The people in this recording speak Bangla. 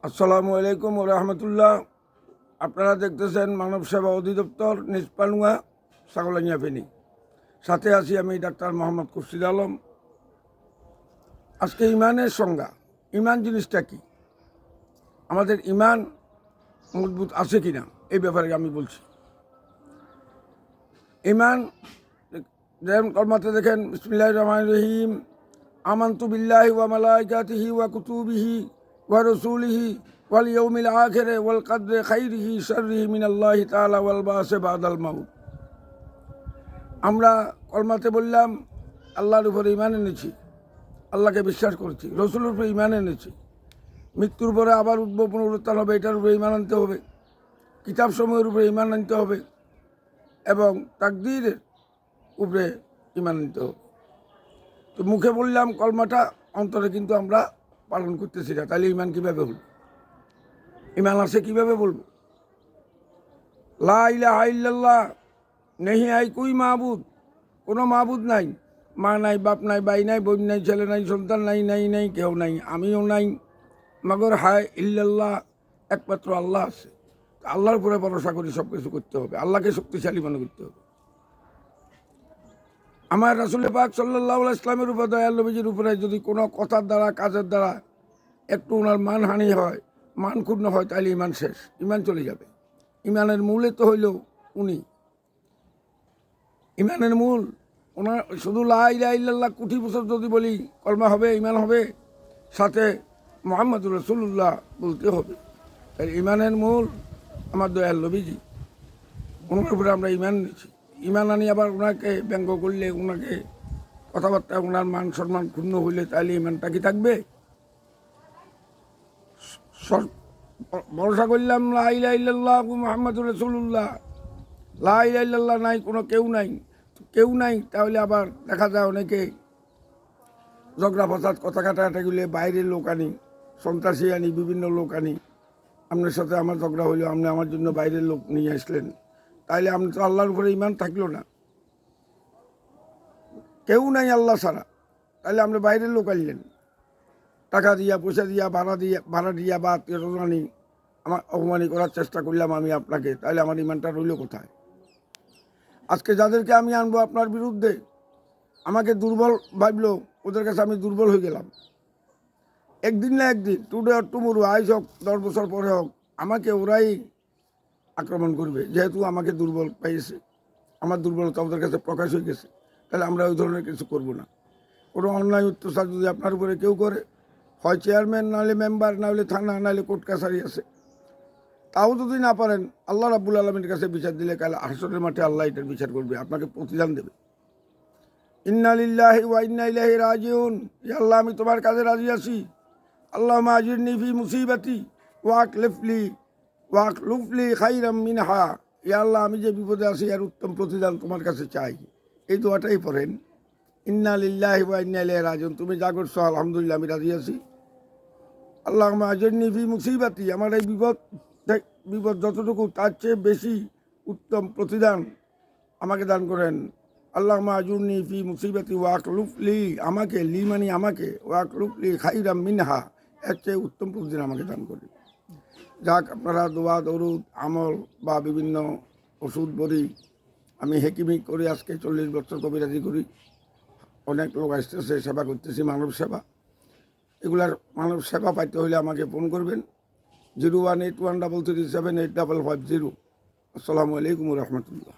আসসালামু আলাইকুম ওয়া রাহমাতুল্লাহ। আপনারা দেখতেছেন মানব সেবা অধিদপ্তর নিষ্পানুয়া ছাগলাইয়া ফেনী। সাথে আছি আমি ডাক্তার মোহাম্মদ খুরশিদ আলম। আজকে ইমানের সংজ্ঞা, ইমান জিনিসটা কি, আমাদের ইমান মজবুত আছে কিনা এই ব্যাপারে আমি বলছি। ইমান যেমন কলমাতে দেখেন বিসমিল্লাহির রহমানির রহিম, আমানতু বিল্লাহি ওয়া মালাইকাতিহি ওয়া কুতুবিহি ওয়া রাসূলিহি ওয়াল ইয়াউমিল আখির ওয়াল কদরি খাইরিহি শাররিহি মিনাল্লাহি তাআলা ওয়াল বাসি বাদাল মাউত। আমরা কলমাতে বললাম আল্লাহর উপরে ঈমান এনেছি, আল্লাহকে বিশ্বাস করছি, রসুলের উপরে ঈমান এনেছি, মৃত্যুর পরে আবার উঠবো, পুনরুত্থান হবে, এটার উপরে ঈমান আনতে হবে, কিতাব সমূহের উপরে ঈমান আনতে হবে এবং তাকদীরের উপরে ঈমান আনতে হবে। তো মুখে বললাম কলমাটা, অন্তরে কিন্তু আমরা পালন করতেছি না, তাহলে ঈমান কীভাবে হল? ঈমান আসে কীভাবে বলবো? লা ইলাহা ইল্লাল্লাহ, নেহি আই কুই মাহবুদ, কোনো মাহবুদ নাই, মা নাই, বাপ নাই, ভাই নাই, বোন নাই, ছেলে নাই, সন্তান নাই, নাই নাই কেউ নাই, আমিও নাই, মগর হায় ইল্লাল্লাহ, একমাত্র আল্লাহ আছে। আল্লাহর উপরে ভরসা করি, সব কিছু করতে হবে, আল্লাহকে শক্তিশালী মনে করতে হবে। আমার রাসূল পাক সাল্লাল্লাহু আলাইহি ইসলামের উপর, দয়াল নবীজির উপরে যদি কোনো কথার দ্বারা, কাজের দ্বারা একটু ওনার মানহানি হয়, মান ক্ষুণ্ণ হয়, তাহলে ইমান শেষ, ইমান চলে যাবে। ইমানের মূলে তো হইল উনি, ইমানের মূল ওনার। শুধু লা ইলাহা ইল্লাল্লাহ কোটি বছর যদি বলি কলমা হবে, ইমান হবে, সাথে মুহাম্মদুর রাসূলুল্লাহ বলতে হবে। তাই ইমানের মূল আমার দয়াল নবীজি, ওনার উপরে আমরা ইমান নিচ্ছি। ইমান আনি আবার ওনাকে ব্যঙ্গ করলে, ওনাকে কথাবার্তা, ওনার মান সম্মান ক্ষুণ্ণ হইলে, তাহলে ইমানটা কি থাকবে? ভরসা করলাম লা ইলাহা ইল্লাল্লাহ মুহাম্মাদুর রাসূলুল্লাহ, লা ইলাহা ইল্লাল্লাহ নাই, কোনো কেউ নাই, কেউ নাই, তাহলে আবার দেখা যায় অনেকে ঝগড়া ফসাদ, কথা কাটাকাটিগুলো বাইরের লোক আনি, সন্ত্রাসী আনি, বিভিন্ন লোক আনি। আপনার সাথে আমার ঝগড়া হইলো, আপনি আমার জন্য বাইরের লোক নিয়ে আসলেন, তাইলে আপনি তো আল্লাহর উপরে ইমান থাকলো না। কেউ নাই আল্লাহ ছাড়া, তাহলে আপনি বাইরের লোক আনলেন, টাকা দিয়া, পয়সা দিয়া, ভাড়া দিয়া বা আত্মীয় আনি আমার অপমানি করার চেষ্টা করলাম আমি আপনাকে, তাহলে আমার ইমানটা রইল কোথায়? আজকে যাদেরকে আমি আনবো আপনার বিরুদ্ধে, আমাকে দুর্বল ভাবলো, ওদের কাছে আমি দুর্বল হয়ে গেলাম। একদিন না একদিন, টুডে অর টুমোরো, আইস হোক 10 বছর পরে হোক, আমাকে ওরাই আক্রমণ করবে, যেহেতু আমাকে দুর্বল পাইছে, আমার দুর্বলতা ওদের কাছে প্রকাশ হয়ে গেছে। তাহলে আমরা ওই ধরনের কিছু করব না। কোনো অন্যায় অত্যাচার যদি আপনার উপরে কেউ করে, হয় চেয়ারম্যান, নাহলে মেম্বার, নাহলে থানা, নাহলে কোর্ট কাছারি আছে, তাও যদি না পারেন, আল্লাহ রাব্বুল আলামিনের কাছে বিচার দিলে কাল হাসরের মাঠে আল্লাহ এটার বিচার করবে, আপনাকে প্রতিদান দেবে। ইন্না লিল্লাহি ওয়া ইন্না ইলাইহি রাজিউন। ইয়া আল্লাহ, আমি তোমার কাজে রাজি আছি। আল্লাহুম্মা আজিরনি ফি মুসিবাতি ওয়াকলুফলি খাইরাম মিনহা। ইয়া আল্লাহ, আমি যে বিপদে আছি এর উত্তম প্রতিদান তোমার কাছে চাই। এই দোয়াটাই পড়েন, ইন্না লিল্লাহি ওয়া ইন্না ইলাইহি রাজিউন। তুমি যা করছো আলহামদুলিল্লাহ, আমি রাজি আছি। আল্লাহুম্মা আজিরনি ফি মুসিবাতি, আমার এই বিপদ যতটুকু তার চেয়ে বেশি উত্তম প্রতিদান আমাকে দান করেন। আল্লাহুম্মা আজুরনি ফি মুসিবাতি ওয়াকলুফলি, আমাকে, লি মানি আমাকে, ওয়াকলুফলি খাইরাম মিনহা, এর চেয়ে উত্তম প্রতিদান আমাকে দান করেন। যাক, আপনারা দোয়া, দরুদ, আমল বা বিভিন্ন ওষুধ বড়ি, আমি হেকিমি করি, আজকে 40 বছর কবিরাজি করি। অনেক লোক আসতেছে, সেবা করতেছি, মানব সেবা। এগুলার মানব সেবা পাইতে হলে আমাকে ফোন করবেন, 018133785550। আসসালামু আলাইকুম রহমতুল্লাহ।